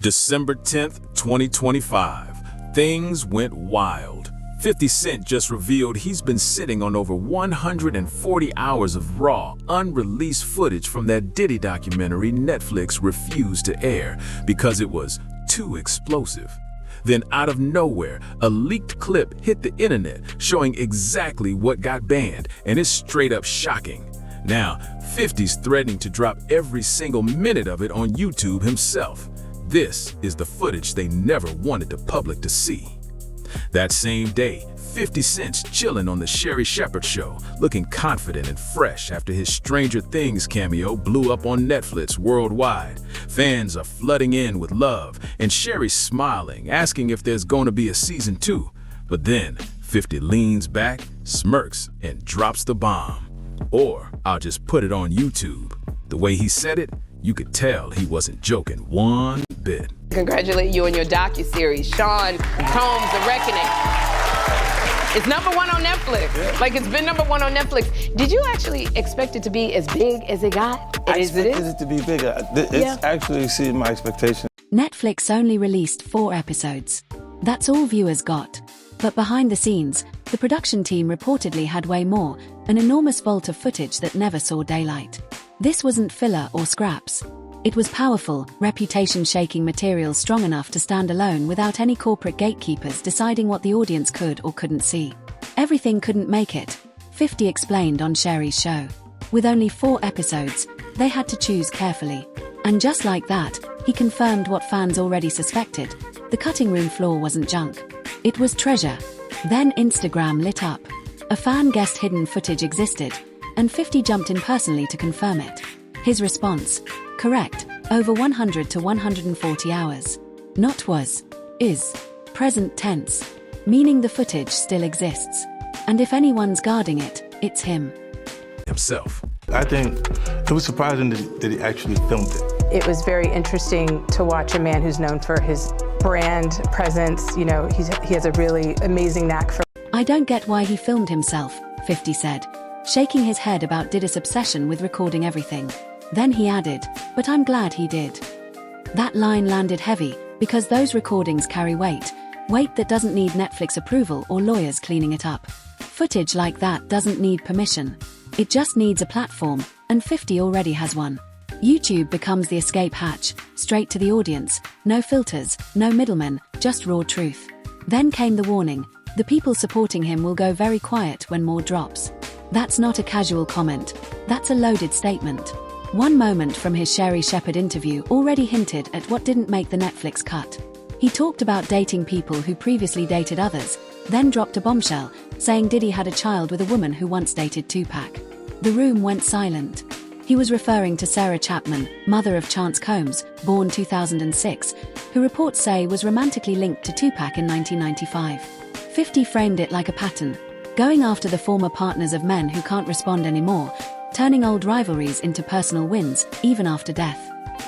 December 10th, 2025. Things went wild. 50 Cent just revealed he's been sitting on over 140 hours of raw, unreleased footage from that Diddy documentary Netflix refused to air because it was too explosive. Then out of nowhere, a leaked clip hit the internet showing exactly what got banned, and it's straight up shocking. Now, 50's threatening to drop every single minute of it on YouTube himself. This is the footage they never wanted the public to see. That same day, 50 Cent's chilling on the Sherri Shepherd show, looking confident and fresh after his Stranger Things cameo blew up on Netflix worldwide. Fans are flooding in with love, and Sherri's smiling, asking if there's going to be a season 2. But then, 50 leans back, smirks, and drops the bomb. Or, I'll just put it on YouTube. The way he said it, you could tell he wasn't joking one bit. Congratulate you on your docuseries, Sean Combs: The Reckoning. It's #1 on Netflix. Yeah. Like, it's been #1 on Netflix. Did you actually expect it to be as big as it got? I expected it to be bigger. It's actually exceeded my expectations. Netflix only released 4 episodes. That's all viewers got. But behind the scenes, the production team reportedly had way more, an enormous vault of footage that never saw daylight. This wasn't filler or scraps. It was powerful, reputation-shaking material strong enough to stand alone without any corporate gatekeepers deciding what the audience could or couldn't see. Everything couldn't make it, 50 explained on Sherri's show. With only 4 episodes, they had to choose carefully. And just like that, he confirmed what fans already suspected. The cutting room floor wasn't junk. It was treasure. Then Instagram lit up. A fan guessed hidden footage existed, and 50 jumped in personally to confirm it. His response: correct, over 100 to 140 hours. Not was, is, present tense, meaning the footage still exists. And if anyone's guarding it, it's him. Himself. I think it was surprising that he actually filmed it. It was very interesting to watch a man who's known for his brand presence. You know, he has a really amazing knack for... I don't get why he filmed himself, 50 said, shaking his head about Diddy's obsession with recording everything. Then he added, but I'm glad he did. That line landed heavy, because those recordings carry weight that doesn't need Netflix approval or lawyers cleaning it up. Footage like that doesn't need permission. It just needs a platform, and 50 already has one. YouTube becomes the escape hatch, straight to the audience, no filters, no middlemen, just raw truth. Then came the warning: the people supporting him will go very quiet when more drops. That's not a casual comment, that's a loaded statement. One moment from his Sherri Shepherd interview already hinted at what didn't make the Netflix cut. He talked about dating people who previously dated others, then dropped a bombshell, saying Diddy had a child with a woman who once dated Tupac. The room went silent. He was referring to Sarah Chapman, mother of Chance Combs, born 2006, who reports say was romantically linked to Tupac in 1995. 50 framed it like a pattern, going after the former partners of men who can't respond anymore, turning old rivalries into personal wins, even after death.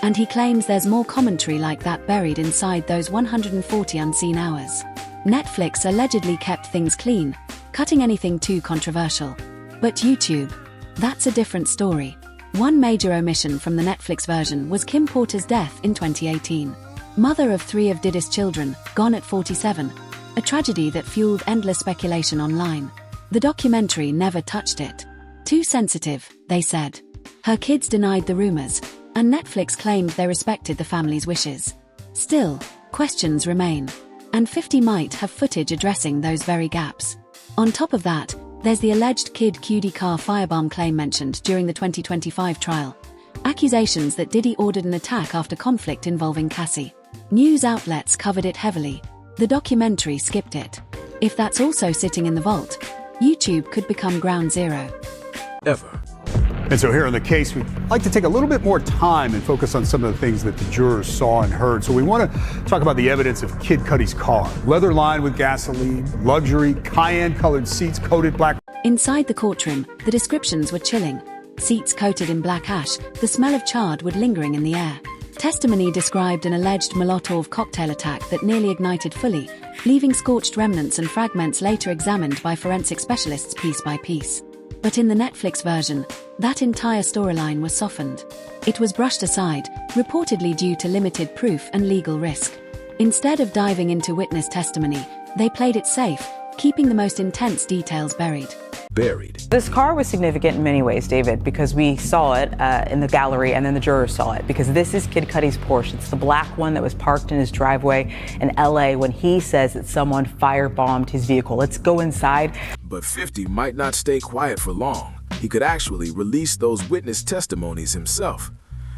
And he claims there's more commentary like that buried inside those 140 unseen hours. Netflix allegedly kept things clean, cutting anything too controversial. But YouTube? That's a different story. One major omission from the Netflix version was Kim Porter's death in 2018. Mother of 3 of Diddy's children, gone at 47. A tragedy that fueled endless speculation online. The documentary never touched it. Too sensitive, they said. Her kids denied the rumors, and Netflix claimed they respected the family's wishes. Still, questions remain. And 50 might have footage addressing those very gaps. On top of that, there's the alleged Kid Cudi car firebomb claim mentioned during the 2025 trial. Accusations that Diddy ordered an attack after conflict involving Cassie. News outlets covered it heavily. The documentary skipped it. If that's also sitting in the vault, YouTube could become ground zero. Ever. And so here on the case, we'd like to take a little bit more time and focus on some of the things that the jurors saw and heard. So we want to talk about the evidence of Kid Cudi's car. Leather lined with gasoline, luxury, cayenne-colored seats coated black. Inside the courtroom, the descriptions were chilling. Seats coated in black ash, the smell of charred wood lingering in the air. Testimony described an alleged Molotov cocktail attack that nearly ignited fully, leaving scorched remnants and fragments later examined by forensic specialists piece by piece. But in the Netflix version, that entire storyline was softened. It was brushed aside, reportedly due to limited proof and legal risk. Instead of diving into witness testimony, they played it safe, keeping the most intense details buried. This car was significant in many ways, David, because we saw it in the gallery and then the jurors saw it, because this is Kid Cudi's Porsche. It's the black one that was parked in his driveway in LA when he says that someone firebombed his vehicle. Let's go inside. But 50 might not stay quiet for long. He could actually release those witness testimonies himself.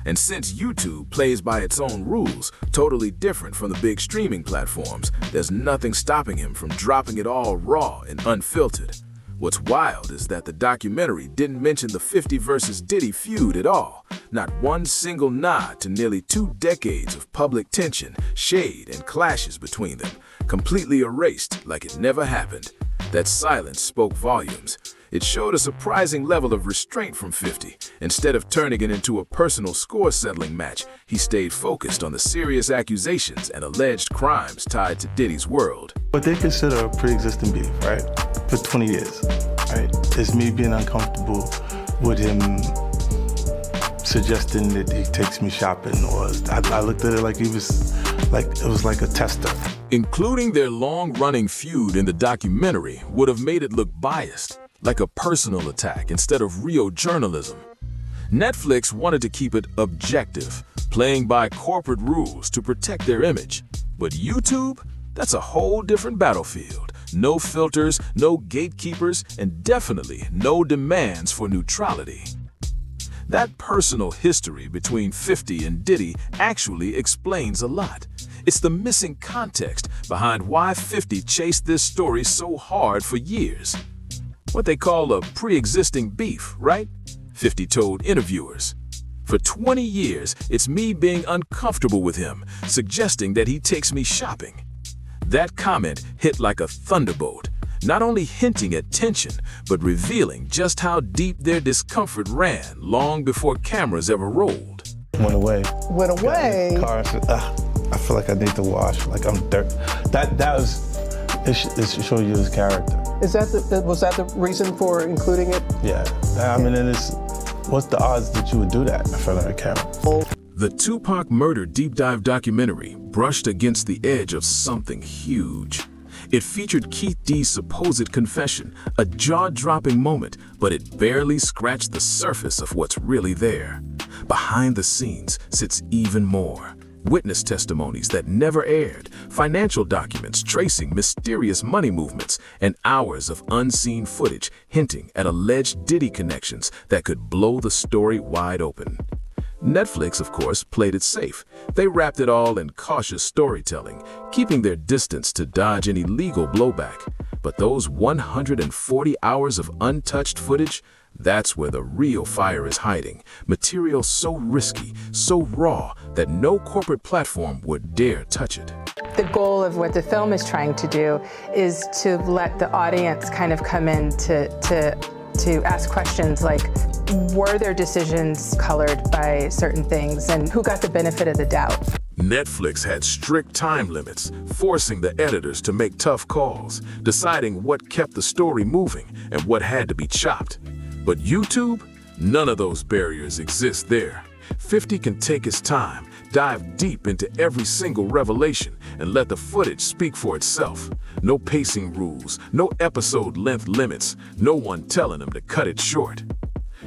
And since YouTube plays by its own rules, totally different from the big streaming platforms, there's nothing stopping him from dropping it all raw and unfiltered. What's wild is that the documentary didn't mention the 50 versus Diddy feud at all. Not one single nod to nearly 2 decades of public tension, shade, and clashes between them, completely erased like it never happened. That silence spoke volumes. It showed a surprising level of restraint from 50. Instead of turning it into a personal score-settling match, he stayed focused on the serious accusations and alleged crimes tied to Diddy's world. What they consider a pre-existing beef, right? For 20 years, right? It's me being uncomfortable with him suggesting that he takes me shopping, or I looked at it like it was like a tester. Including their long-running feud in the documentary would have made it look biased, like a personal attack instead of real journalism. Netflix wanted to keep it objective, playing by corporate rules to protect their image. But YouTube? That's a whole different battlefield. No filters, no gatekeepers, and definitely no demands for neutrality. That personal history between 50 and Diddy actually explains a lot. It's the missing context behind why 50 chased this story so hard for years. What they call a pre-existing beef, right? 50 told interviewers. For 20 years, it's me being uncomfortable with him, suggesting that he takes me shopping. That comment hit like a thunderbolt, not only hinting at tension, but revealing just how deep their discomfort ran long before cameras ever rolled. Went away. Went away? Car, I feel like I need to wash, like I'm dirt. It should show you his character. Was that the reason for including it? Yeah, I mean, what's the odds that you would do that in front of a camera? The Tupac murder deep dive documentary brushed against the edge of something huge. It featured Keith D's supposed confession, a jaw-dropping moment, but it barely scratched the surface of what's really there. Behind the scenes sits even more. Witness testimonies that never aired, financial documents tracing mysterious money movements, and hours of unseen footage hinting at alleged Diddy connections that could blow the story wide open. Netflix, of course, played it safe. They wrapped it all in cautious storytelling, keeping their distance to dodge any legal blowback. But those 140 hours of untouched footage, that's where the real fire is hiding. Material so risky, so raw, that no corporate platform would dare touch it. The goal of what the film is trying to do is to let the audience kind of come in to ask questions like, were their decisions colored by certain things, and who got the benefit of the doubt? Netflix had strict time limits, forcing the editors to make tough calls, deciding what kept the story moving and what had to be chopped. But YouTube? None of those barriers exist there. 50 can take his time, dive deep into every single revelation, and let the footage speak for itself. No pacing rules, no episode length limits, no one telling him to cut it short.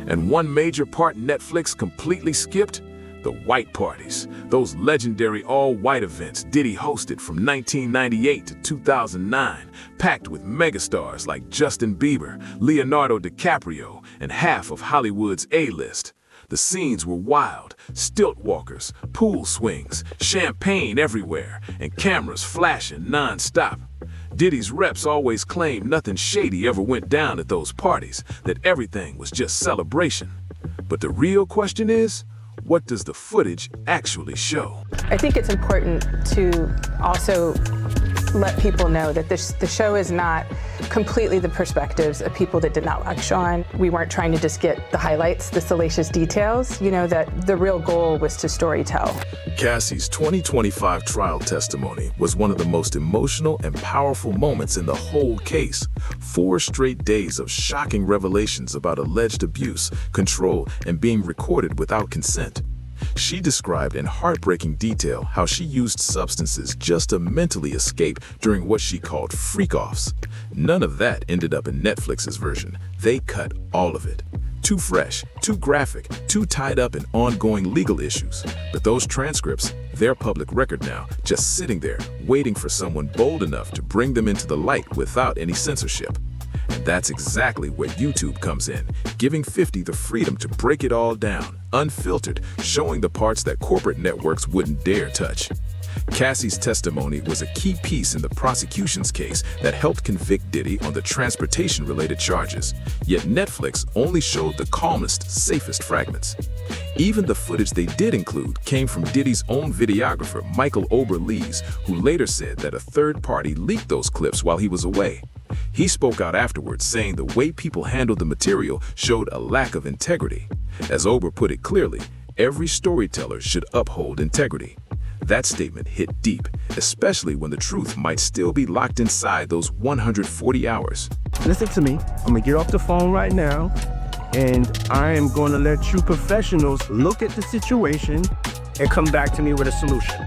And one major part Netflix completely skipped? The white parties, those legendary all-white events Diddy hosted from 1998 to 2009, packed with megastars like Justin Bieber, Leonardo DiCaprio, and half of Hollywood's A-list. The scenes were wild, stilt walkers, pool swings, champagne everywhere, and cameras flashing non-stop. Diddy's reps always claimed nothing shady ever went down at those parties, that everything was just celebration. But the real question is, what does the footage actually show? I think it's important to also let people know that the show is not completely the perspectives of people that did not like Sean. We weren't trying to just get the highlights, the salacious details, that the real goal was to storytell. Cassie's 2025 trial testimony was one of the most emotional and powerful moments in the whole case. 4 straight days of shocking revelations about alleged abuse, control, and being recorded without consent. She described in heartbreaking detail how she used substances just to mentally escape during what she called freak-offs. None of that ended up in Netflix's version. They cut all of it. Too fresh, too graphic, too tied up in ongoing legal issues. But those transcripts, they're public record now, just sitting there, waiting for someone bold enough to bring them into the light without any censorship. And that's exactly where YouTube comes in, giving 50 the freedom to break it all down, unfiltered, showing the parts that corporate networks wouldn't dare touch. Cassie's testimony was a key piece in the prosecution's case that helped convict Diddy on the transportation-related charges. Yet Netflix only showed the calmest, safest fragments. Even the footage they did include came from Diddy's own videographer, Michael Ober-Lees, who later said that a third party leaked those clips while he was away. He spoke out afterwards, saying the way people handled the material showed a lack of integrity. As Ober put it clearly, every storyteller should uphold integrity. That statement hit deep, especially when the truth might still be locked inside those 140 hours. Listen to me. I'm gonna get off the phone right now, and I am gonna let you professionals look at the situation and come back to me with a solution.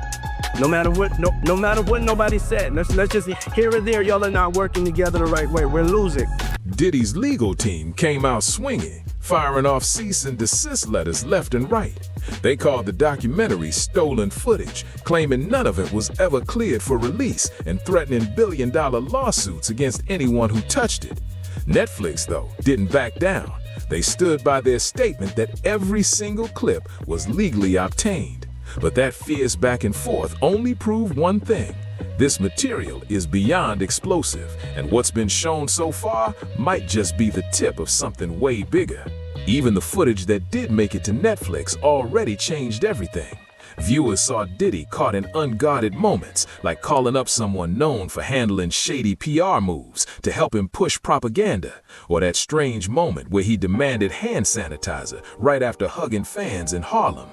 No matter what nobody said. Let's just here or there, y'all are not working together the right way. We're losing. Diddy's legal team came out swinging, firing off cease and desist letters left and right. They called the documentary stolen footage, claiming none of it was ever cleared for release and threatening billion-dollar lawsuits against anyone who touched it. Netflix, though, didn't back down. They stood by their statement that every single clip was legally obtained. But that fierce back and forth only proved one thing. This material is beyond explosive, and what's been shown so far might just be the tip of something way bigger. Even the footage that did make it to Netflix already changed everything. Viewers saw Diddy caught in unguarded moments, like calling up someone known for handling shady PR moves to help him push propaganda, or that strange moment where he demanded hand sanitizer right after hugging fans in Harlem.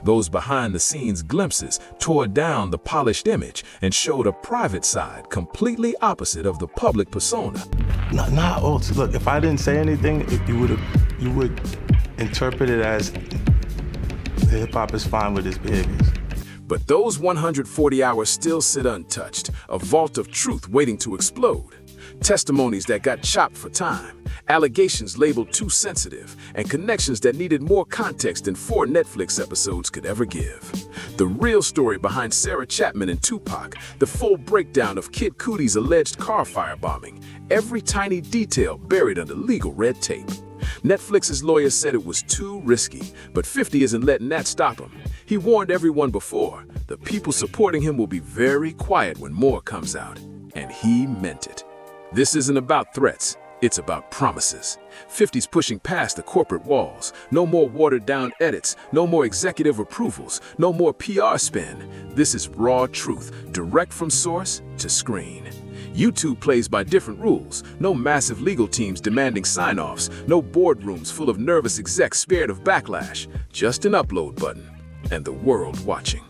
Those behind-the-scenes glimpses tore down the polished image and showed a private side completely opposite of the public persona. Not all. Look, if I didn't say anything, you would interpret it as hip-hop is fine with his behaviors. But those 140 hours still sit untouched, a vault of truth waiting to explode. Testimonies that got chopped for time, allegations labeled too sensitive, and connections that needed more context than 4 Netflix episodes could ever give. The real story behind Sarah Chapman and Tupac, the full breakdown of Kid Cudi's alleged car firebombing, every tiny detail buried under legal red tape. Netflix's lawyer said it was too risky, but 50 isn't letting that stop him. He warned everyone before, the people supporting him will be very quiet when more comes out. And he meant it. This isn't about threats, it's about promises. 50's pushing past the corporate walls. No more watered-down edits, no more executive approvals, no more PR spin. This is raw truth, direct from source to screen. YouTube plays by different rules. No massive legal teams demanding sign-offs, no boardrooms full of nervous execs scared of backlash. Just an upload button, and the world watching.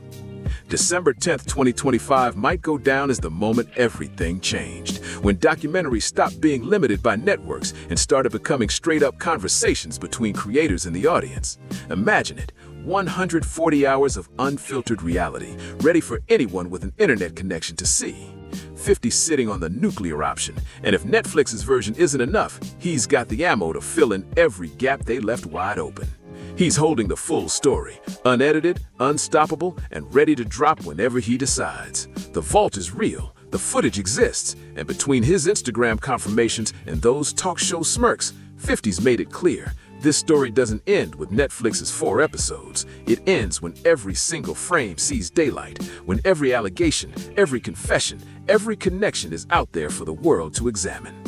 December 10th, 2025 might go down as the moment everything changed, when documentaries stopped being limited by networks and started becoming straight-up conversations between creators and the audience. Imagine it, 140 hours of unfiltered reality, ready for anyone with an internet connection to see. 50 sitting on the nuclear option, and if Netflix's version isn't enough, he's got the ammo to fill in every gap they left wide open. He's holding the full story, unedited, unstoppable, and ready to drop whenever he decides. The vault is real, the footage exists, and between his Instagram confirmations and those talk show smirks, 50's made it clear. This story doesn't end with Netflix's 4 episodes. It ends when every single frame sees daylight, when every allegation, every confession, every connection is out there for the world to examine.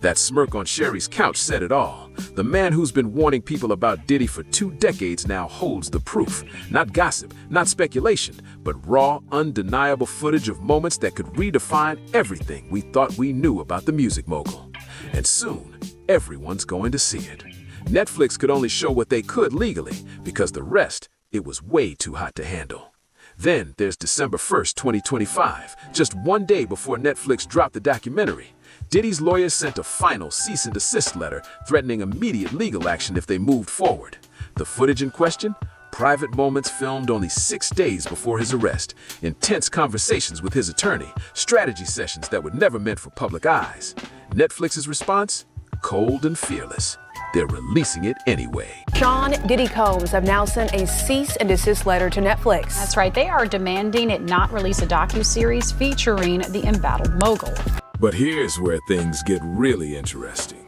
That smirk on Sherry's couch said it all. The man who's been warning people about Diddy for 2 decades now holds the proof. Not gossip, not speculation, but raw, undeniable footage of moments that could redefine everything we thought we knew about the music mogul. And soon, everyone's going to see it. Netflix could only show what they could legally, because the rest, it was way too hot to handle. Then there's December 1st, 2025, just 1 day before Netflix dropped the documentary. Diddy's lawyers sent a final cease and desist letter threatening immediate legal action if they moved forward. The footage in question? Private moments filmed only 6 days before his arrest, intense conversations with his attorney, strategy sessions that were never meant for public eyes. Netflix's response? Cold and fearless. They're releasing it anyway. Sean Diddy Combs have now sent a cease and desist letter to Netflix. That's right. They are demanding it not release a docuseries featuring the embattled mogul. But here's where things get really interesting.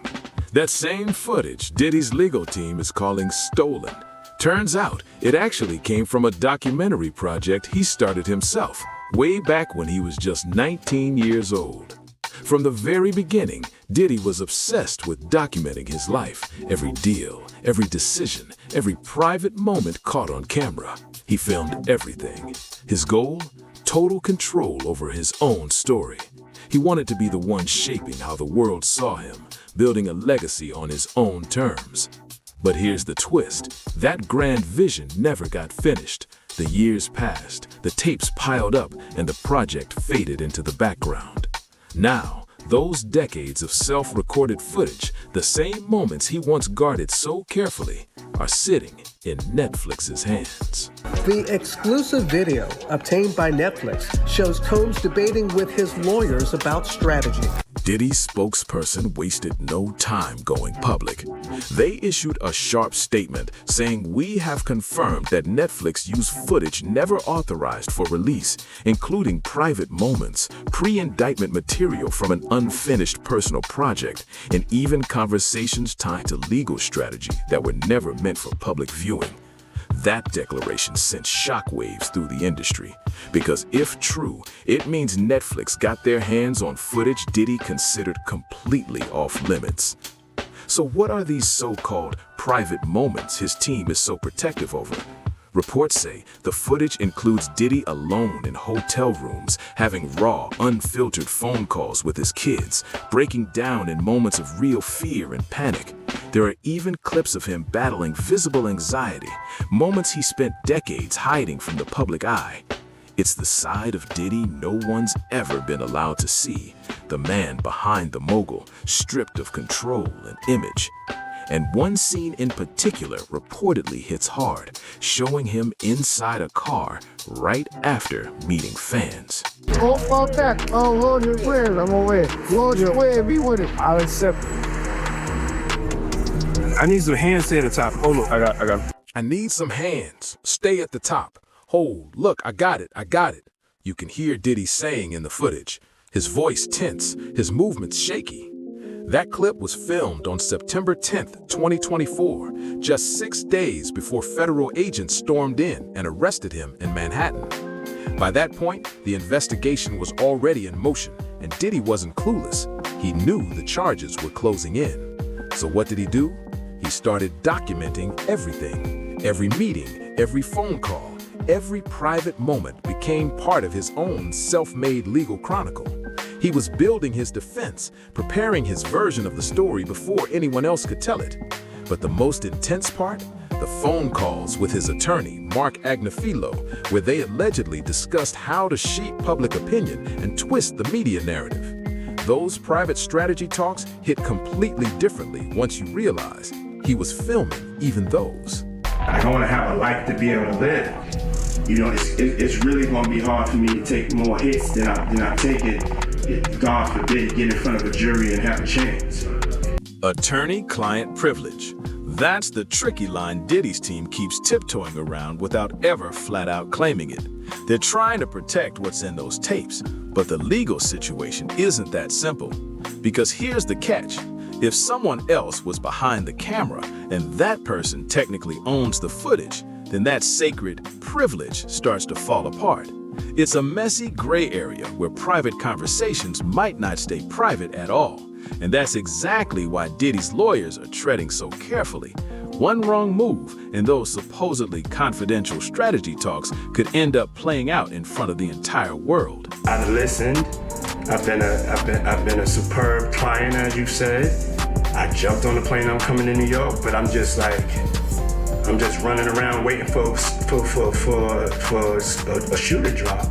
That same footage Diddy's legal team is calling stolen. Turns out it actually came from a documentary project he started himself, way back when he was just 19 years old. From the very beginning, Diddy was obsessed with documenting his life, every deal, every decision, every private moment caught on camera. He filmed everything. His goal? Total control over his own story. He wanted to be the one shaping how the world saw him, building a legacy on his own terms. But here's the twist. That grand vision never got finished. The years passed, the tapes piled up, and the project faded into the background. Now, those decades of self-recorded footage, the same moments he once guarded so carefully, are sitting in Netflix's hands. The exclusive video obtained by Netflix shows Combs debating with his lawyers about strategy. Diddy's spokesperson wasted no time going public. They issued a sharp statement saying, "We have confirmed that Netflix used footage never authorized for release, including private moments, pre-indictment material from an unfinished personal project, and even conversations tied to legal strategy that were never meant for public viewing." That declaration sent shockwaves through the industry, because if true, it means Netflix got their hands on footage Diddy considered completely off limits. So what are these so-called private moments his team is so protective over? Reports say the footage includes Diddy alone in hotel rooms, having raw, unfiltered phone calls with his kids, breaking down in moments of real fear and panic. There are even clips of him battling visible anxiety, moments he spent decades hiding from the public eye. It's the side of Diddy no one's ever been allowed to see, the man behind the mogul, stripped of control and image. And one scene in particular reportedly hits hard, showing him inside a car right after meeting fans. Oh, fuck that. Oh, Lord, your way. I'm away. Lord, your way. Be with it. I'll accept it. I need some hands at the top. Hold on, I got. I need some hands. Stay at the top. Hold, look, I got it. You can hear Diddy saying in the footage, his voice tense, his movements shaky. That clip was filmed on September 10th, 2024, just 6 days before federal agents stormed in and arrested him in Manhattan. By that point, the investigation was already in motion, and Diddy wasn't clueless. He knew the charges were closing in. So what did he do? He started documenting everything. Every meeting, every phone call, every private moment became part of his own self-made legal chronicle. He was building his defense, preparing his version of the story before anyone else could tell it. But the most intense part? The phone calls with his attorney, Mark Agnifilo, where they allegedly discussed how to shape public opinion and twist the media narrative. Those private strategy talks hit completely differently once you realize he was filming even those. I want to have a life to be able to live. You know, it's really going to be hard for me to take more hits than I take it. God forbid, get in front of a jury and have a chance. Attorney-client privilege. That's the tricky line Diddy's team keeps tiptoeing around without ever flat-out claiming it. They're trying to protect what's in those tapes, but the legal situation isn't that simple. Because here's the catch. If someone else was behind the camera and that person technically owns the footage, then that sacred privilege starts to fall apart. It's a messy gray area where private conversations might not stay private at all, And that's exactly why Diddy's lawyers are treading so carefully. One wrong move, and those supposedly confidential strategy talks could end up playing out in front of the entire world. I've listened. I've been a superb client, as you said. I jumped on the plane. I'm coming to New York, but I'm just running around waiting for a shoe to drop.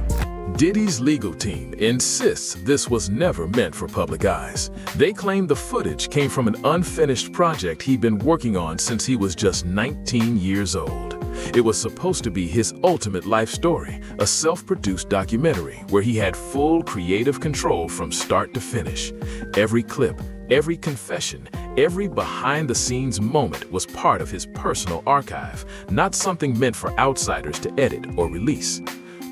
Diddy's legal team insists this was never meant for public eyes. They claim the footage came from an unfinished project he'd been working on since he was just 19 years old. It was supposed to be his ultimate life story, a self-produced documentary where he had full creative control from start to finish. Every clip, every confession, every behind-the-scenes moment was part of his personal archive, not something meant for outsiders to edit or release.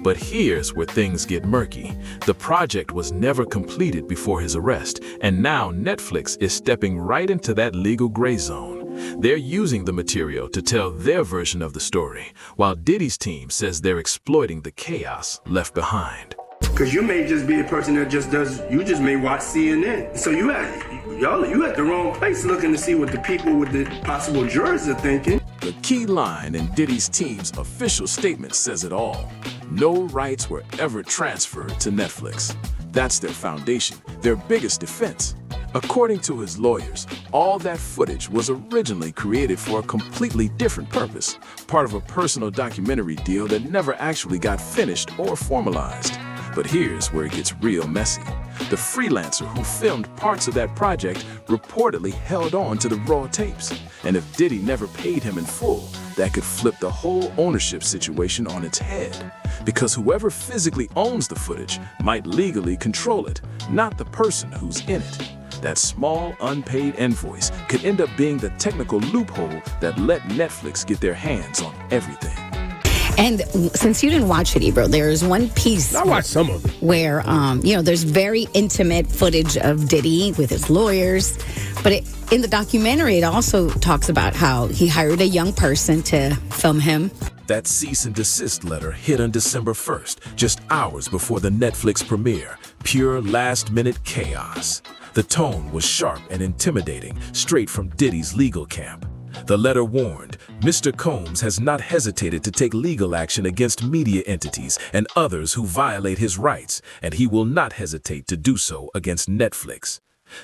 But here's where things get murky. The project was never completed before his arrest, and now Netflix is stepping right into that legal gray zone. They're using the material to tell their version of the story, while Diddy's team says they're exploiting the chaos left behind. Because you may just be a person that you just may watch CNN. So you at the wrong place looking to see what the people with the possible jurors are thinking. The key line in Diddy's team's official statement says it all. No rights were ever transferred to Netflix. That's their foundation, their biggest defense. According to his lawyers, all that footage was originally created for a completely different purpose, part of a personal documentary deal that never actually got finished or formalized. But here's where it gets real messy. The freelancer who filmed parts of that project reportedly held on to the raw tapes. And if Diddy never paid him in full, that could flip the whole ownership situation on its head. Because whoever physically owns the footage might legally control it, not the person who's in it. That small, unpaid invoice could end up being the technical loophole that let Netflix get their hands on everything. And since you didn't watch it, Ebro, there's one piece. I watched some of it. Where, there's very intimate footage of Diddy with his lawyers. But in the documentary, it also talks about how he hired a young person to film him. That cease and desist letter hit on December 1st, just hours before the Netflix premiere. Pure last-minute chaos. The tone was sharp and intimidating, straight from Diddy's legal camp. The letter warned, Mr. Combs has not hesitated to take legal action against media entities and others who violate his rights, and he will not hesitate to do so against Netflix.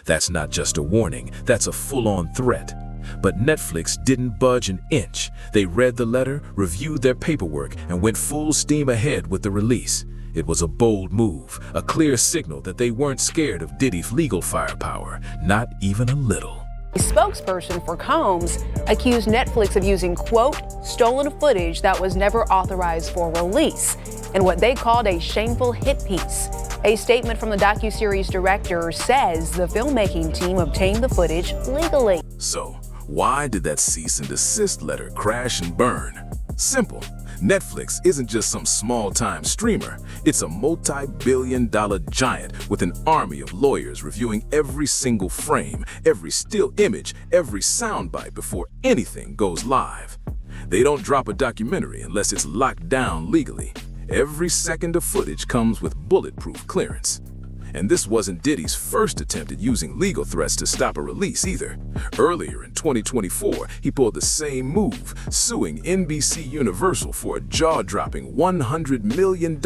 That's not just a warning, that's a full-on threat. But Netflix didn't budge an inch. They read the letter, reviewed their paperwork, and went full steam ahead with the release. It was a bold move, a clear signal that they weren't scared of Diddy's legal firepower, not even a little. A spokesperson for Combs accused Netflix of using, quote, stolen footage that was never authorized for release in what they called a shameful hit piece. A statement from the docuseries director says the filmmaking team obtained the footage legally. So, why did that cease and desist letter crash and burn? Simple. Netflix isn't just some small-time streamer. It's a multi-billion-dollar giant with an army of lawyers reviewing every single frame, every still image, every soundbite before anything goes live. They don't drop a documentary unless it's locked down legally. Every second of footage comes with bulletproof clearance. And this wasn't Diddy's first attempt at using legal threats to stop a release either. Earlier in 2024, he pulled the same move, suing NBC Universal for a jaw-dropping $100 million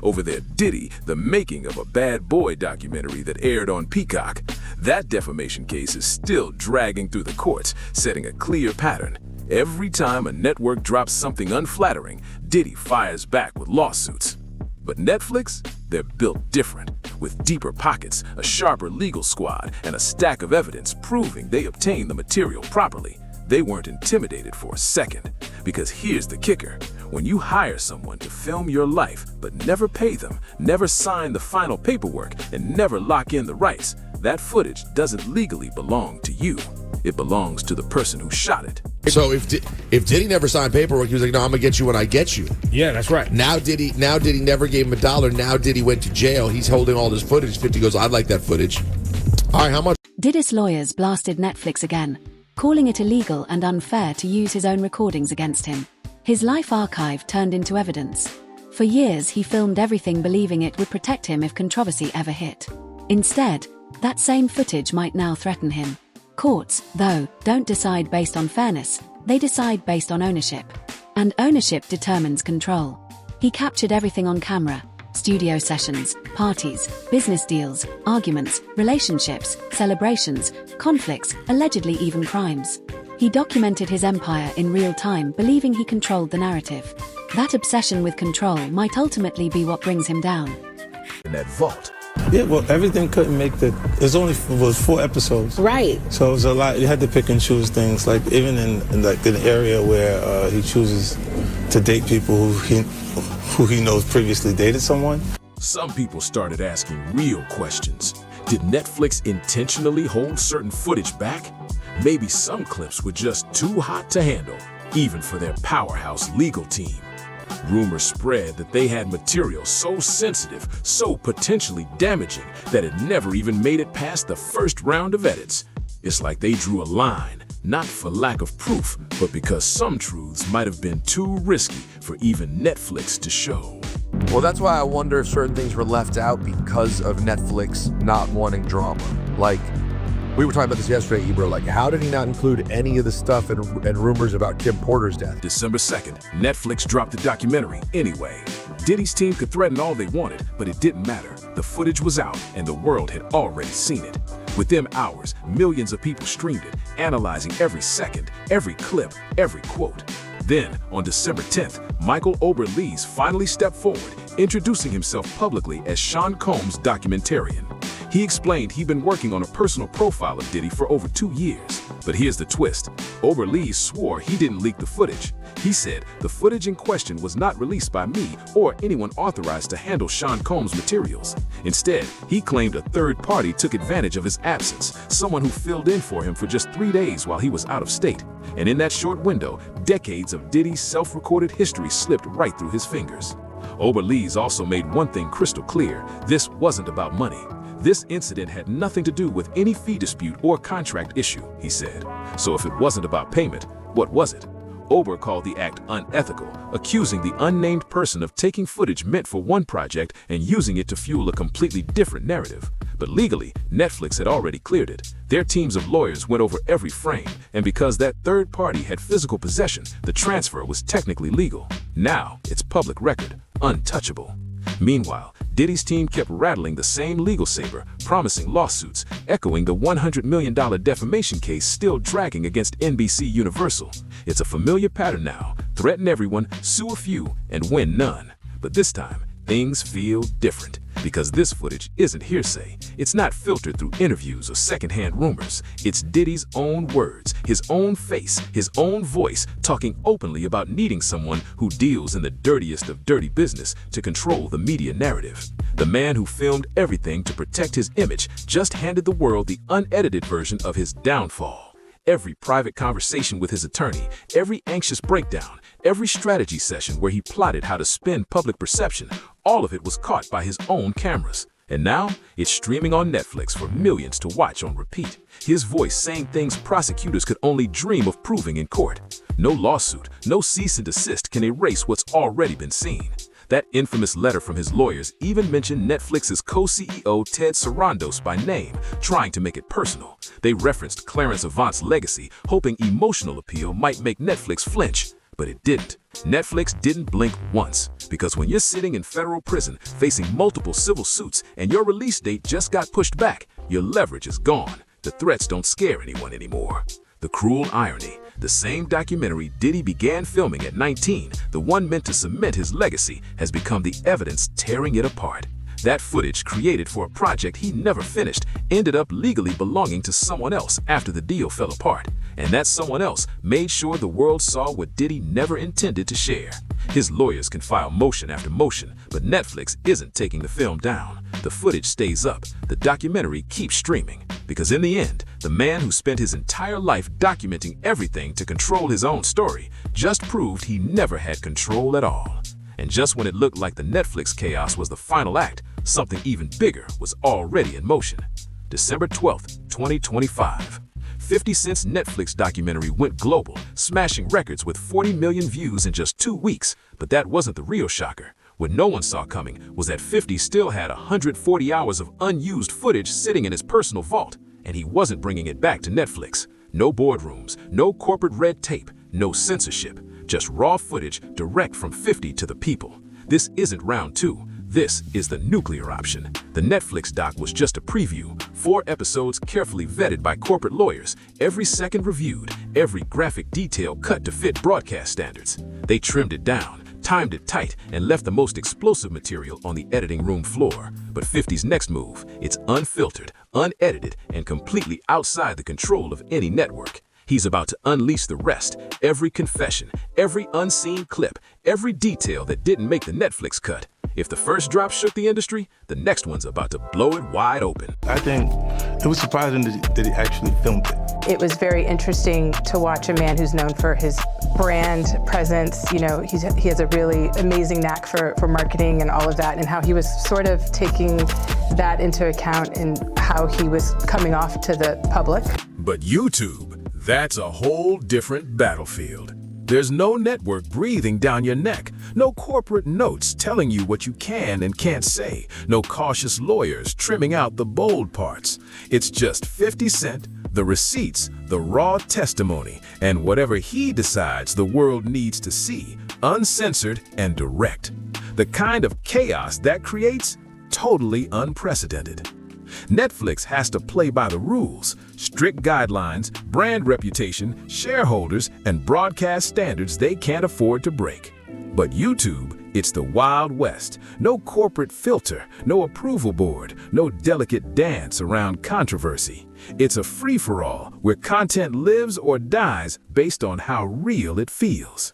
over their Diddy, the Making of a Bad Boy documentary that aired on Peacock. That defamation case is still dragging through the courts, setting a clear pattern. Every time a network drops something unflattering, Diddy fires back with lawsuits. But Netflix, they're built different, with deeper pockets, a sharper legal squad, and a stack of evidence proving they obtained the material properly. They weren't intimidated for a second. Because here's the kicker. When you hire someone to film your life, but never pay them, never sign the final paperwork, and never lock in the rights, that footage doesn't legally belong to you. It belongs to the person who shot it. So if Diddy never signed paperwork, he was like, no, I'm going to get you when I get you. Yeah, that's right. Now Diddy never gave him $1. Now Diddy went to jail. He's holding all this footage. 50 goes, I'd like that footage. All right, how much? Diddy's lawyers blasted Netflix again, calling it illegal and unfair to use his own recordings against him. His life archive turned into evidence. For years, he filmed everything believing it would protect him if controversy ever hit. Instead, That same footage might now threaten him. Courts, though, don't decide based on fairness, they decide based on ownership. And ownership determines control. He captured everything on camera: studio sessions, parties, business deals, arguments, relationships, celebrations, conflicts, allegedly even crimes. He documented his empire in real time, believing he controlled the narrative. That obsession with control might ultimately be what brings him down. In that vault. Yeah, well, everything couldn't make the. It was 4 episodes. Right. So it was a lot. You had to pick and choose things. Like even in like an area where he chooses to date people who he knows previously dated someone. Some people started asking real questions. Did Netflix intentionally hold certain footage back? Maybe some clips were just too hot to handle, even for their powerhouse legal team. Rumors spread that they had material so sensitive, so potentially damaging, that it never even made it past the first round of edits. It's like they drew a line, not for lack of proof, but because some truths might have been too risky for even Netflix to show. Well, that's why I wonder if certain things were left out because of Netflix not wanting drama. Like, we were talking about this yesterday, Ebro. Like, how did he not include any of the stuff and rumors about Kim Porter's death? December 2nd, Netflix dropped the documentary anyway. Diddy's team could threaten all they wanted, but it didn't matter. The footage was out, and the world had already seen it. Within hours, millions of people streamed it, analyzing every second, every clip, every quote. Then, on December 10th, Michael Oberlees finally stepped forward, introducing himself publicly as Sean Combs' documentarian. He explained he'd been working on a personal profile of Diddy for over 2 years. But here's the twist. Oberlees swore he didn't leak the footage. He said the footage in question was not released by me or anyone authorized to handle Sean Combs' materials. Instead, he claimed a third party took advantage of his absence, someone who filled in for him for just 3 days while he was out of state. And in that short window, decades of Diddy's self-recorded history slipped right through his fingers. Oberlees also made one thing crystal clear: this wasn't about money. This incident had nothing to do with any fee dispute or contract issue, he said. So if it wasn't about payment, what was it? Ober called the act unethical, accusing the unnamed person of taking footage meant for one project and using it to fuel a completely different narrative. But legally, Netflix had already cleared it. Their teams of lawyers went over every frame, and because that third party had physical possession, the transfer was technically legal. Now, it's public record, untouchable. Meanwhile, Diddy's team kept rattling the same legal saber, promising lawsuits, echoing the $100 million defamation case still dragging against NBC Universal. It's a familiar pattern now: threaten everyone, sue a few, and win none. But this time, things feel different, because this footage isn't hearsay. It's not filtered through interviews or secondhand rumors. It's Diddy's own words, his own face, his own voice, talking openly about needing someone who deals in the dirtiest of dirty business to control the media narrative. The man who filmed everything to protect his image just handed the world the unedited version of his downfall. Every private conversation with his attorney, every anxious breakdown, every strategy session where he plotted how to spin public perception, all of it was caught by his own cameras. And now, it's streaming on Netflix for millions to watch on repeat. His voice saying things prosecutors could only dream of proving in court. No lawsuit, no cease and desist can erase what's already been seen. That infamous letter from his lawyers even mentioned Netflix's co-CEO Ted Sarandos by name, trying to make it personal. They referenced Clarence Avant's legacy, hoping emotional appeal might make Netflix flinch. But it didn't. Netflix didn't blink once, because when you're sitting in federal prison facing multiple civil suits and your release date just got pushed back, your leverage is gone. The threats don't scare anyone anymore. The cruel irony: the same documentary Diddy began filming at 19, the one meant to cement his legacy, has become the evidence tearing it apart. That footage, created for a project he never finished, ended up legally belonging to someone else after the deal fell apart. And that someone else made sure the world saw what Diddy never intended to share. His lawyers can file motion after motion, but Netflix isn't taking the film down. The footage stays up. The documentary keeps streaming. Because in the end, the man who spent his entire life documenting everything to control his own story just proved he never had control at all. And just when it looked like the Netflix chaos was the final act, something even bigger was already in motion. December 12th, 2025. 50 Cent's Netflix documentary went global, smashing records with 40 million views in just 2 weeks. But that wasn't the real shocker. What no one saw coming was that 50 still had 140 hours of unused footage sitting in his personal vault, and he wasn't bringing it back to Netflix. No boardrooms, no corporate red tape, no censorship, just raw footage direct from 50 to the people. This isn't round 2. This is the nuclear option. The Netflix doc was just a preview. 4 episodes carefully vetted by corporate lawyers, every second reviewed, every graphic detail cut to fit broadcast standards. They trimmed it down, timed it tight, and left the most explosive material on the editing room floor. But 50's next move, it's unfiltered, unedited, and completely outside the control of any network. He's about to unleash the rest, every confession, every unseen clip, every detail that didn't make the Netflix cut. If the first drop shook the industry, the next one's about to blow it wide open. I think it was surprising that he actually filmed it. It was very interesting to watch a man who's known for his brand presence. You know, he has a really amazing knack for marketing and all of that, and how he was sort of taking that into account in how he was coming off to the public. But YouTube, that's a whole different battlefield. There's no network breathing down your neck, no corporate notes telling you what you can and can't say, no cautious lawyers trimming out the bold parts. It's just 50 Cent, the receipts, the raw testimony, and whatever he decides the world needs to see, uncensored and direct. The kind of chaos that creates, totally unprecedented. Netflix has to play by the rules, strict guidelines, brand reputation, shareholders, and broadcast standards they can't afford to break. But YouTube, it's the Wild West. No corporate filter, no approval board, no delicate dance around controversy. It's a free-for-all where content lives or dies based on how real it feels.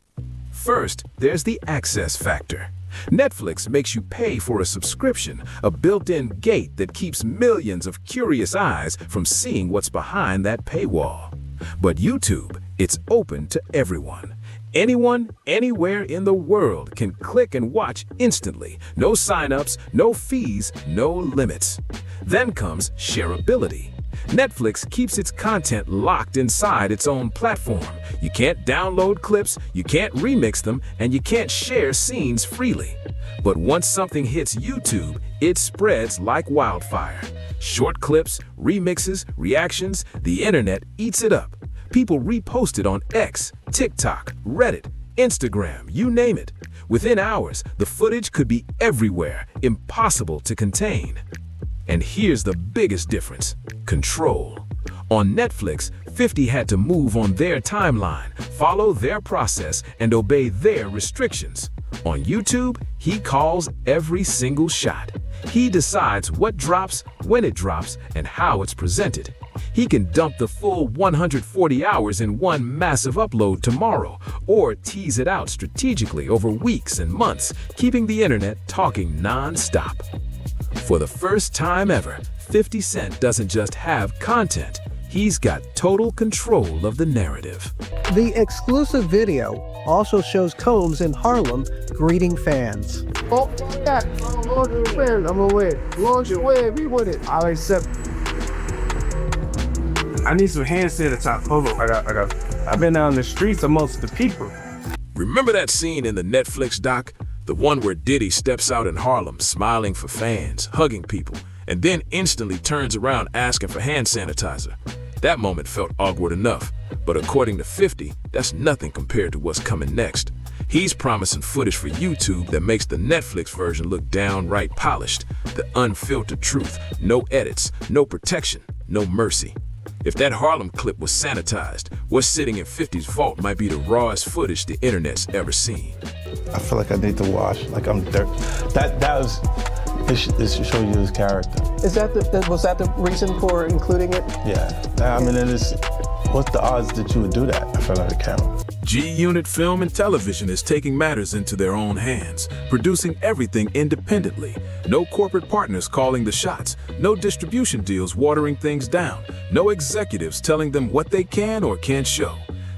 First, there's the access factor. Netflix makes you pay for a subscription, a built-in gate that keeps millions of curious eyes from seeing what's behind that paywall. But YouTube, it's open to everyone. Anyone, anywhere in the world can click and watch instantly. No sign-ups, no fees, no limits. Then comes shareability. Netflix keeps its content locked inside its own platform. You can't download clips, you can't remix them, and you can't share scenes freely. But once something hits YouTube, it spreads like wildfire. Short clips, remixes, reactions, the internet eats it up. People repost it on X, TikTok, Reddit, Instagram, you name it. Within hours, the footage could be everywhere, impossible to contain. And here's the biggest difference: control. On Netflix, 50 had to move on their timeline, follow their process, and obey their restrictions. On YouTube, he calls every single shot. He decides what drops, when it drops, and how it's presented. He can dump the full 140 hours in one massive upload tomorrow, or tease it out strategically over weeks and months, keeping the internet talking non-stop. For the first time ever, 50 Cent doesn't just have content, he's got total control of the narrative. The exclusive video also shows Combs in Harlem greeting fans. Oh, yeah, I'm away. Launch away, be with it. I'll accept. I need some hand sanitizer. Hold on, I've been out in the streets amongst the people. Remember that scene in the Netflix doc? The one where Diddy steps out in Harlem, smiling for fans, hugging people, and then instantly turns around asking for hand sanitizer. That moment felt awkward enough, but according to 50, that's nothing compared to what's coming next. He's promising footage for YouTube that makes the Netflix version look downright polished. The unfiltered truth, no edits, no protection, no mercy. If that Harlem clip was sanitized, what's sitting in 50's vault might be the rawest footage the internet's ever seen. I feel like I need to wash, like I'm dirt. It should show you his character. Was that the reason for including it? Yeah, I mean, what's the odds that you would do that in front of the camera? G-Unit Film and Television is taking matters into their own hands, producing everything independently. No corporate partners calling the shots, no distribution deals watering things down, no executives telling them what they can or can't show.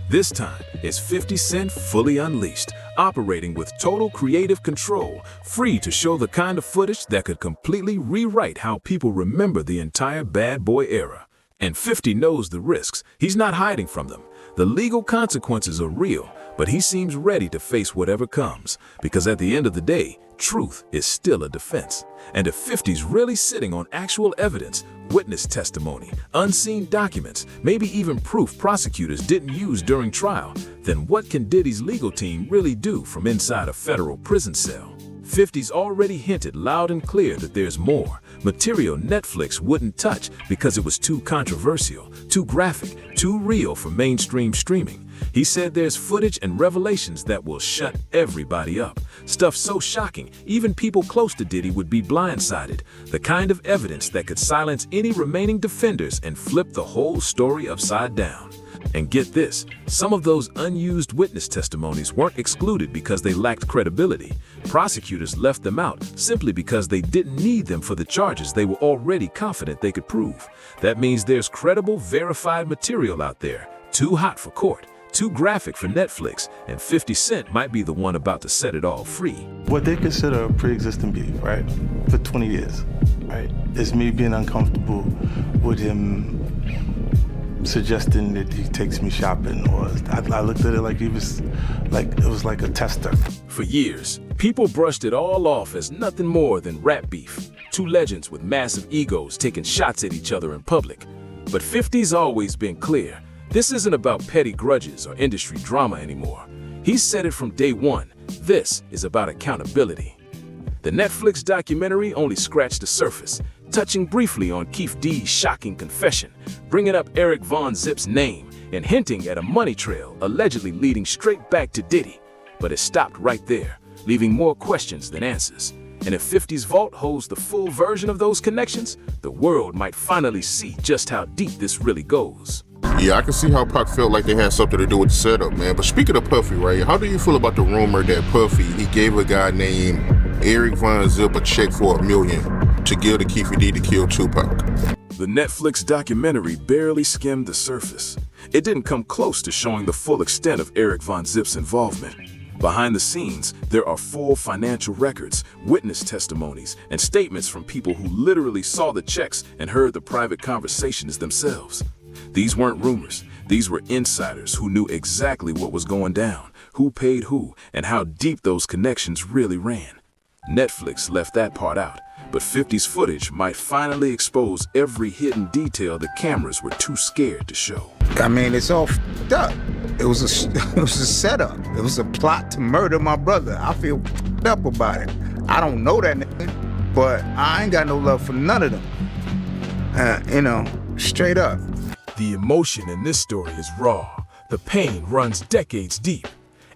This time, it's 50 Cent fully unleashed, operating with total creative control, free to show the kind of footage that could completely rewrite how people remember the entire Bad Boy era. And 50 knows the risks. He's not hiding from them. The legal consequences are real, but he seems ready to face whatever comes, because at the end of the day, truth is still a defense. And if 50's really sitting on actual evidence, witness testimony, unseen documents, maybe even proof prosecutors didn't use during trial, then what can Diddy's legal team really do from inside a federal prison cell? 50's already hinted loud and clear that there's more material Netflix wouldn't touch because it was too controversial, too graphic, too real for mainstream streaming. He said there's footage and revelations that will shut everybody up. Stuff so shocking, even people close to Diddy would be blindsided. The kind of evidence that could silence any remaining defenders and flip the whole story upside down. And get this, some of those unused witness testimonies weren't excluded because they lacked credibility. Prosecutors left them out simply because they didn't need them for the charges they were already confident they could prove. That means there's credible, verified material out there, too hot for court, too graphic for Netflix, and 50 Cent might be the one about to set it all free. What they consider a pre-existing beef, right, for 20 years, right, is me being uncomfortable with him suggesting that he takes me shopping, or I looked at it like it was like a tester. For years, people brushed it all off as nothing more than rap beef. Two legends with massive egos taking shots at each other in public. But 50's always been clear. This isn't about petty grudges or industry drama anymore. He's said it from day one. This is about accountability. The Netflix documentary only scratched the surface, touching briefly on Keith D's shocking confession, bringing up Eric Von Zip's name, and hinting at a money trail allegedly leading straight back to Diddy. But it stopped right there, leaving more questions than answers. And if 50's vault holds the full version of those connections, the world might finally see just how deep this really goes. Yeah, I can see how Pac felt like they had something to do with the setup, man. But speaking of Puffy, right, how do you feel about the rumor that Puffy, he gave a guy named Eric Von Zip a check for $1 million to give to Keith D to kill Tupac? The Netflix documentary barely skimmed the surface. It didn't come close to showing the full extent of Eric Von Zip's involvement. Behind the scenes, there are full financial records, witness testimonies, and statements from people who literally saw the checks and heard the private conversations themselves. These weren't rumors. These were insiders who knew exactly what was going down, who paid who, and how deep those connections really ran. Netflix left that part out, but 50's footage might finally expose every hidden detail the cameras were too scared to show. I mean, it's all f***ed up. It was a setup. It was a plot to murder my brother. I feel f***ed up about it. I don't know that nigga, but I ain't got no love for none of them. Straight up. The emotion in this story is raw. The pain runs decades deep.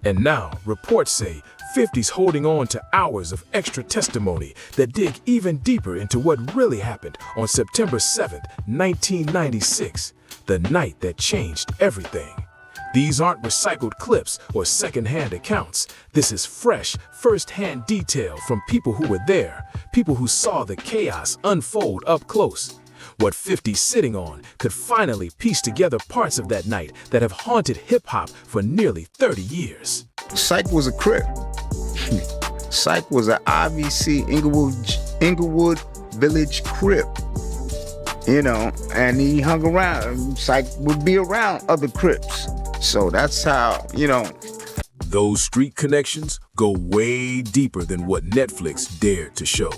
And now, reports say 50's holding on to hours of extra testimony that dig even deeper into what really happened on September 7th, 1996, the night that changed everything. These aren't recycled clips or second-hand accounts. This is fresh, first-hand detail from people who were there, people who saw the chaos unfold up close. What 50's sitting on could finally piece together parts of that night that have haunted hip-hop for nearly 30 years. Psych was a crip. Psych was an IVC Inglewood Village crip. And he hung around. Psych would be around other crips. So that's how, Those street connections go way deeper than what Netflix dared to show.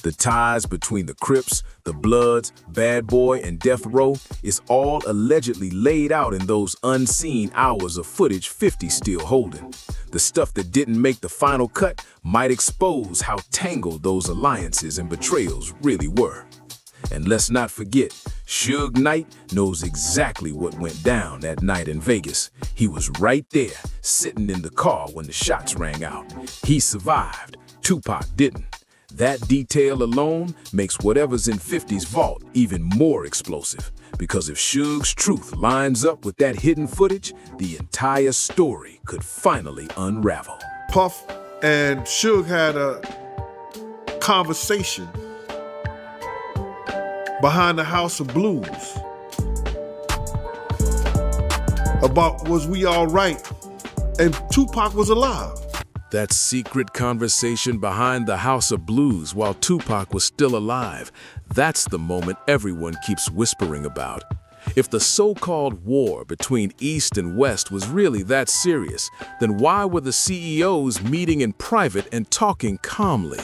The ties between the Crips, the Bloods, Bad Boy, and Death Row is all allegedly laid out in those unseen hours of footage 50's still holding. The stuff that didn't make the final cut might expose how tangled those alliances and betrayals really were. And let's not forget, Suge Knight knows exactly what went down that night in Vegas. He was right there, sitting in the car when the shots rang out. He survived. Tupac didn't. That detail alone makes whatever's in 50's vault even more explosive. Because if Suge's truth lines up with that hidden footage, the entire story could finally unravel. Puff and Suge had a conversation behind the House of Blues about was we all right, and Tupac was alive. That secret conversation behind the House of Blues while Tupac was still alive, that's the moment everyone keeps whispering about. If the so-called war between East and West was really that serious, then why were the CEOs meeting in private and talking calmly?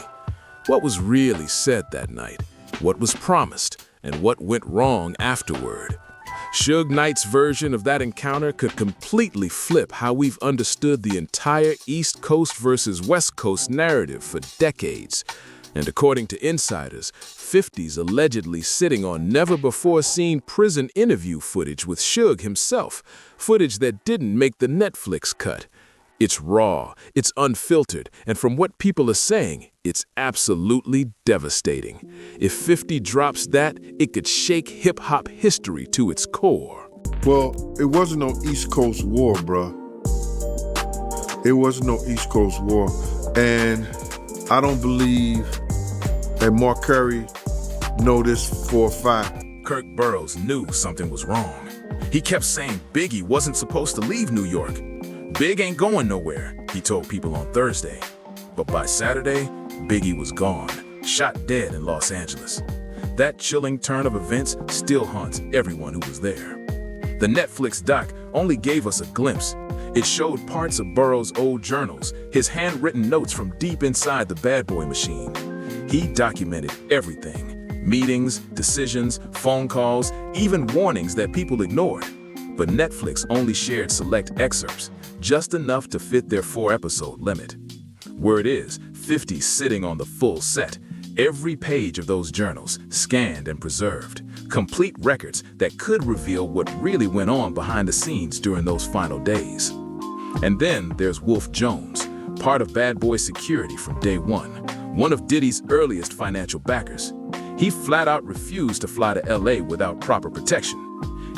What was really said that night? What was promised? And what went wrong afterward? Suge Knight's version of that encounter could completely flip how we've understood the entire East Coast versus West Coast narrative for decades. And according to insiders, 50's allegedly sitting on never-before-seen prison interview footage with Suge himself, footage that didn't make the Netflix cut. It's raw, it's unfiltered, and from what people are saying, it's absolutely devastating. If 50 drops that, it could shake hip-hop history to its core. Well, it wasn't no East Coast war, bruh. It wasn't no East Coast war. And I don't believe that Mark Curry know this for a fact. Kirk Burroughs knew something was wrong. He kept saying Biggie wasn't supposed to leave New York. Big ain't going nowhere, he told people on Thursday. But by Saturday, Biggie was gone, shot dead in Los Angeles. That chilling turn of events still haunts everyone who was there. The Netflix doc only gave us a glimpse. It showed parts of Burroughs' old journals, his handwritten notes from deep inside the bad boy machine. He documented everything: meetings, decisions, phone calls, even warnings that people ignored. But Netflix only shared select excerpts, just enough to fit their 4-episode limit. Word is, 50's sitting on the full set, every page of those journals scanned and preserved, complete records that could reveal what really went on behind the scenes during those final days. And then there's Wolf Jones, part of Bad Boy Security from day one of Diddy's earliest financial backers. He flat out refused to fly to LA without proper protection.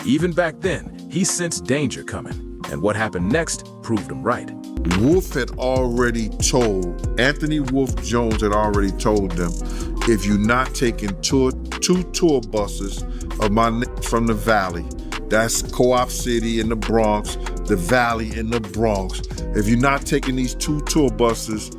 Even back then, he sensed danger coming, and what happened next proved him right. Wolf had already told, Anthony Wolf Jones had already told them, if you're not taking two tour buses of my niggas from the Valley, that's Co-op City in the Bronx, the Valley in the Bronx, if you're not taking these 2 tour buses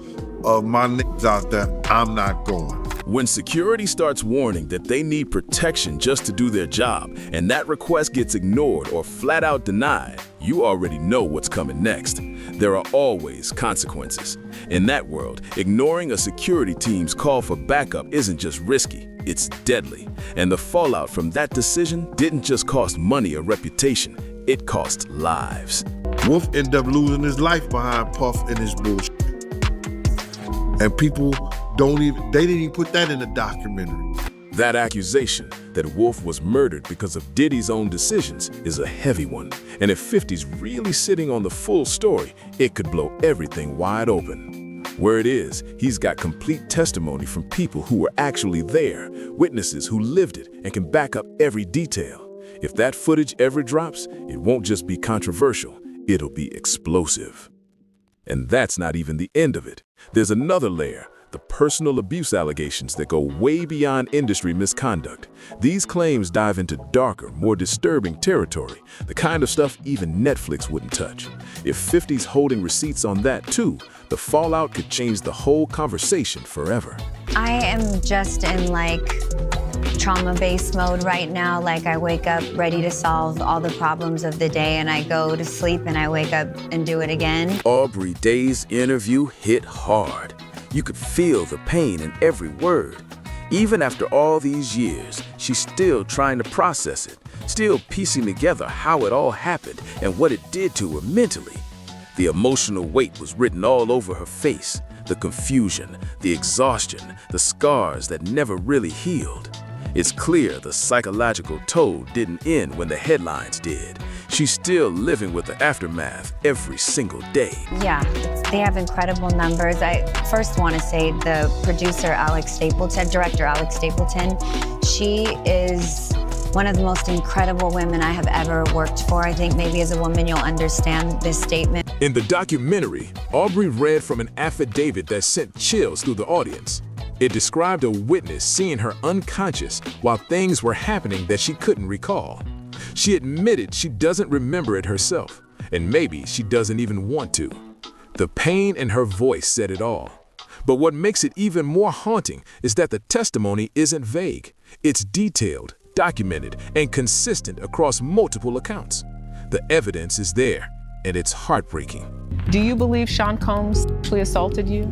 of my niggas out there, I'm not going. When security starts warning that they need protection just to do their job, and that request gets ignored or flat out denied, you already know what's coming next. There are always consequences. In that world, ignoring a security team's call for backup isn't just risky, it's deadly. And the fallout from that decision didn't just cost money or reputation, it cost lives. Wolf ended up losing his life behind Puff and his bullshit. And people they didn't even put that in the documentary. That accusation that Wolf was murdered because of Diddy's own decisions is a heavy one. And if 50's really sitting on the full story, it could blow everything wide open. Word is, he's got complete testimony from people who were actually there, witnesses who lived it and can back up every detail. If that footage ever drops, it won't just be controversial, it'll be explosive. And that's not even the end of it. There's another layer. The personal abuse allegations that go way beyond industry misconduct. These claims dive into darker, more disturbing territory, the kind of stuff even Netflix wouldn't touch. If 50's holding receipts on that too, the fallout could change the whole conversation forever. I am just in trauma-based mode right now. I wake up ready to solve all the problems of the day, and I go to sleep and I wake up and do it again. Aubrey Day's interview hit hard. You could feel the pain in every word. Even after all these years, she's still trying to process it, still piecing together how it all happened and what it did to her mentally. The emotional weight was written all over her face, the confusion, the exhaustion, the scars that never really healed. It's clear the psychological toll didn't end when the headlines did. She's still living with the aftermath every single day. Yeah, they have incredible numbers. I first want to say the producer, director Alex Stapleton, she is one of the most incredible women I have ever worked for. I think maybe as a woman you'll understand this statement. In the documentary, Aubrey read from an affidavit that sent chills through the audience. It described a witness seeing her unconscious while things were happening that she couldn't recall. She admitted she doesn't remember it herself, and maybe she doesn't even want to. The pain in her voice said it all. But what makes it even more haunting is that the testimony isn't vague. It's detailed, documented, and consistent across multiple accounts. The evidence is there, and it's heartbreaking. Do you believe Sean Combs sexually assaulted you?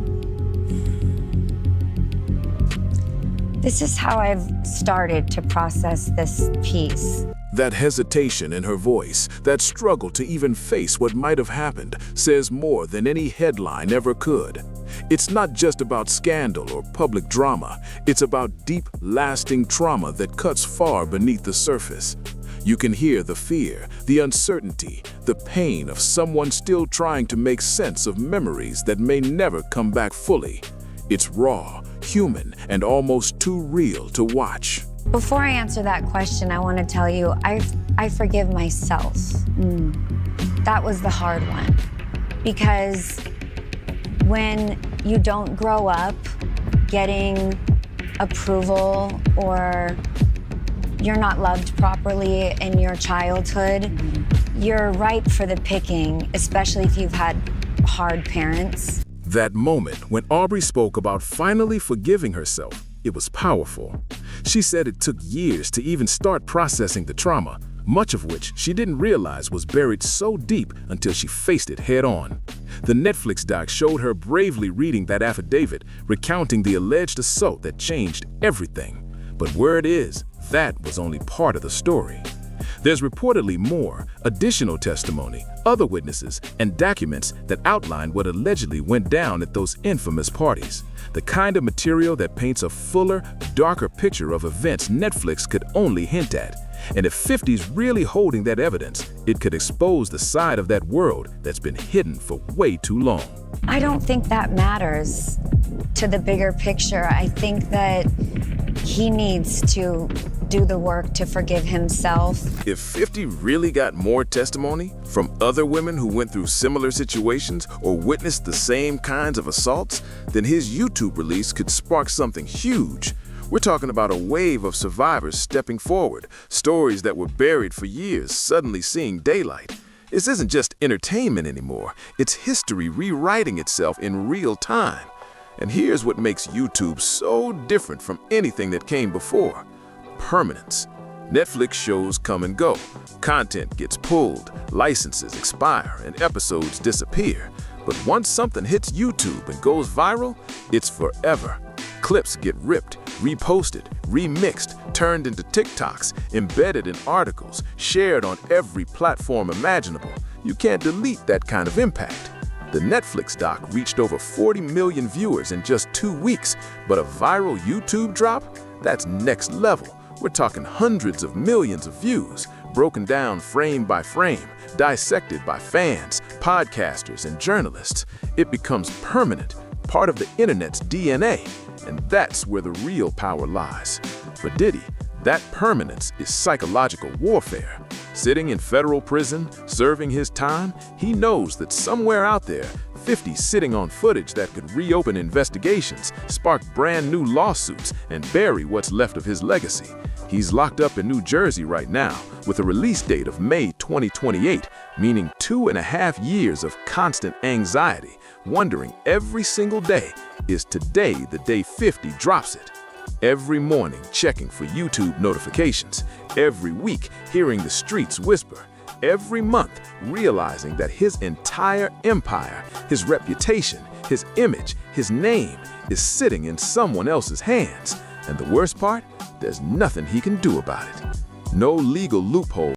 This is how I've started to process this piece. That hesitation in her voice, that struggle to even face what might have happened, says more than any headline ever could. It's not just about scandal or public drama. It's about deep, lasting trauma that cuts far beneath the surface. You can hear the fear, the uncertainty, the pain of someone still trying to make sense of memories that may never come back fully. It's raw, human, and almost too real to watch. Before I answer that question, I want to tell you, I forgive myself. That was the hard one. Because when you don't grow up getting approval or you're not loved properly in your childhood, you're ripe for the picking, especially if you've had hard parents. That moment when Aubrey spoke about finally forgiving herself, it was powerful. She said it took years to even start processing the trauma, much of which she didn't realize was buried so deep until she faced it head on. The Netflix doc showed her bravely reading that affidavit, recounting the alleged assault that changed everything. But word is, that was only part of the story. There's reportedly more, additional testimony, other witnesses, and documents that outline what allegedly went down at those infamous parties. The kind of material that paints a fuller, darker picture of events Netflix could only hint at. And if 50's really holding that evidence, it could expose the side of that world that's been hidden for way too long. I don't think that matters to the bigger picture. I think that he needs to do the work to forgive himself. If 50 really got more testimony from other women who went through similar situations or witnessed the same kinds of assaults, then his YouTube release could spark something huge. We're talking about a wave of survivors stepping forward, stories that were buried for years suddenly seeing daylight. This isn't just entertainment anymore, it's history rewriting itself in real time. And here's what makes YouTube so different from anything that came before: permanence. Netflix shows come and go. Content gets pulled, licenses expire, and episodes disappear. But once something hits YouTube and goes viral, it's forever. Clips get ripped, reposted, remixed, turned into TikToks, embedded in articles, shared on every platform imaginable. You can't delete that kind of impact. The Netflix doc reached over 40 million viewers in just 2 weeks, but a viral YouTube drop? That's next level. We're talking hundreds of millions of views, broken down frame by frame, dissected by fans, podcasters, and journalists. It becomes permanent, part of the internet's DNA, and that's where the real power lies. For Diddy, that permanence is psychological warfare. Sitting in federal prison, serving his time, he knows that somewhere out there, 50's sitting on footage that could reopen investigations, spark brand new lawsuits, and bury what's left of his legacy. He's locked up in New Jersey right now, with a release date of May 2028, meaning 2.5 years of constant anxiety, wondering every single day, is today the day 50 drops it? Every morning checking for YouTube notifications, every week hearing the streets whisper, every month realizing that his entire empire, his reputation, his image, his name is sitting in someone else's hands. And the worst part, there's nothing he can do about it. No legal loophole